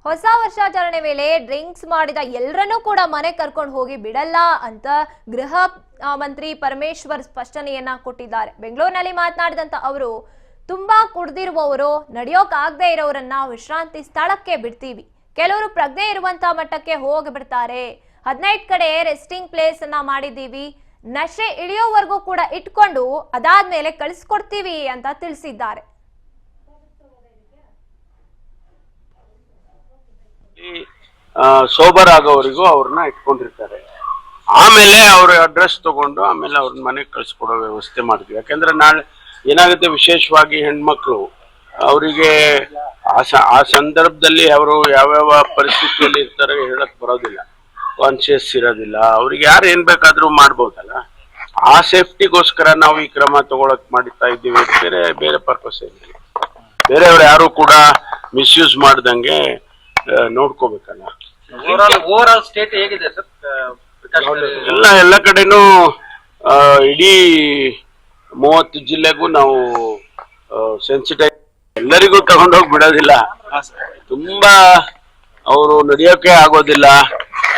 ಹೊಸ ವರ್ಷಾಚರಣೆ ವೇಳೆ ಡ್ರಿಂಕ್ಸ್ ಮಾಡಿದ ಎಲ್ಲರನ್ನೂ ಕೂಡ ಮನೆ ಕರ್ಕೊಂಡು ಹೋಗಿ ಬಿಡಲ್ಲ ಅಂತ ಗೃಹ ಮಂತ್ರಿ ಪರಮೇಶ್ವರ್ ಸ್ಪಷ್ಟನೆಯನ್ನ ಕೊಟ್ಟಿದ್ದಾರೆ. ಬೆಂಗಳೂರಿನಲ್ಲಿ ಮಾತನಾಡಿದಂತ ಅವರು ತುಂಬಾ ಕುಡಿದಿರುವವರು ನಡೆಯೋಕಾಗದೇ ಇರೋರನ್ನ ವಿಶ್ರಾಂತಿ ಸ್ಥಳಕ್ಕೆ ಬಿಡ್ತೀವಿ. ಕೆಲವರು ಪ್ರಜ್ಞೆ ಇರುವಂತ ಮಟ್ಟಕ್ಕೆ ಹೋಗಿ ಬಿಡ್ತಾರೆ. 15 ಕಡೆ ರೆಸ್ಟಿಂಗ್ ಪ್ಲೇಸ್ ಅನ್ನ ಮಾಡಿದೀವಿ. ನಶೆ ಇಳಿಯೋವರೆಗೂ ಕೂಡ ಇಟ್ಕೊಂಡು ಅದಾದ್ಮೇಲೆ ಕಳಿಸ್ಕೊಡ್ತೀವಿ ಅಂತ ತಿಳಿಸಿದ್ದಾರೆ. ಸೋಬರ್ ಆಗೋವರೆಗೂ ಅವ್ರನ್ನ ಇಟ್ಕೊಂಡಿರ್ತಾರೆ. ಆಮೇಲೆ ಅವ್ರ ಅಡ್ರೆಸ್ ತಗೊಂಡು ಆಮೇಲೆ ಅವ್ರನ್ನ ಮನೆಗೆ ಕಳಿಸ್ಕೊಡೋ ವ್ಯವಸ್ಥೆ ಮಾಡ್ತೀವಿ. ಯಾಕಂದ್ರೆ ನಾಳೆ ಏನಾಗುತ್ತೆ, ವಿಶೇಷವಾಗಿ ಹೆಣ್ಮಕ್ಳು ಅವರಿಗೆ ಆ ಸಂದರ್ಭದಲ್ಲಿ ಅವರು ಯಾವ್ಯಾವ ಪರಿಸ್ಥಿತಿಯಲ್ಲಿ ಇರ್ತಾರೆ ಹೇಳಕ್ ಬರೋದಿಲ್ಲ, ಕಾನ್ಶಿಯಸ್ ಇರೋದಿಲ್ಲ. ಅವ್ರಿಗೆ ಯಾರು ಏನ್ ಬೇಕಾದ್ರೂ ಮಾಡ್ಬೋದಲ್ಲ. ಆ ಸೇಫ್ಟಿಗೋಸ್ಕರ ನಾವು ಈ ಕ್ರಮ ತಗೊಳಕ್ ಮಾಡ್ತಾ ಇದ್ದೀವಿ. ಬೇರೆ ಪರ್ಪಸ್ ಏನಿಲ್ಲ. ಬೇರೆಯವ್ರು ಯಾರು ಕೂಡ ಮಿಸ್ಯೂಸ್ ಮಾಡ್ದಂಗೆ ನೋಡ್ಕೋಬೇಕಲ್ಲ. ಓವರ್ ಸ್ಟೇಟ್ ಹೇಗಿದೆ ಸರ್? ಎಲ್ಲ ಕಡೆನೂ ಇಡೀ 30 ಜಿಲ್ಲೆಗೂ ನಾವು ಸೆನ್ಸಿಟೈಸ್, ಎಲ್ಲರಿಗೂ ತಗೊಂಡೋಗಿ ಬಿಡೋದಿಲ್ಲ. ತುಂಬಾ ಅವರು ನಡೆಯೋಕೆ ಆಗೋದಿಲ್ಲ,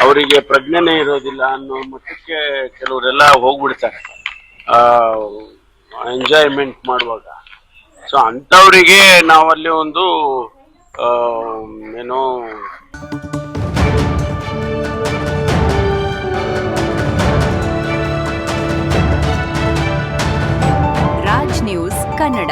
ಅವರಿಗೆ ಪ್ರಜ್ಞೆನೇ ಇರೋದಿಲ್ಲ ಅನ್ನೋ ಮಟ್ಟಕ್ಕೆ ಕೆಲವರೆಲ್ಲ ಹೋಗ್ಬಿಡ್ತಾರೆ ಎಂಜಾಯ್ಮೆಂಟ್ ಮಾಡುವಾಗ. ಸೊ ಅಂಥವರಿಗೆ ನಾವಲ್ಲಿ ಒಂದು ಏನೋ ರಾಜ್ ನ್ಯೂಸ್ ಕನ್ನಡ.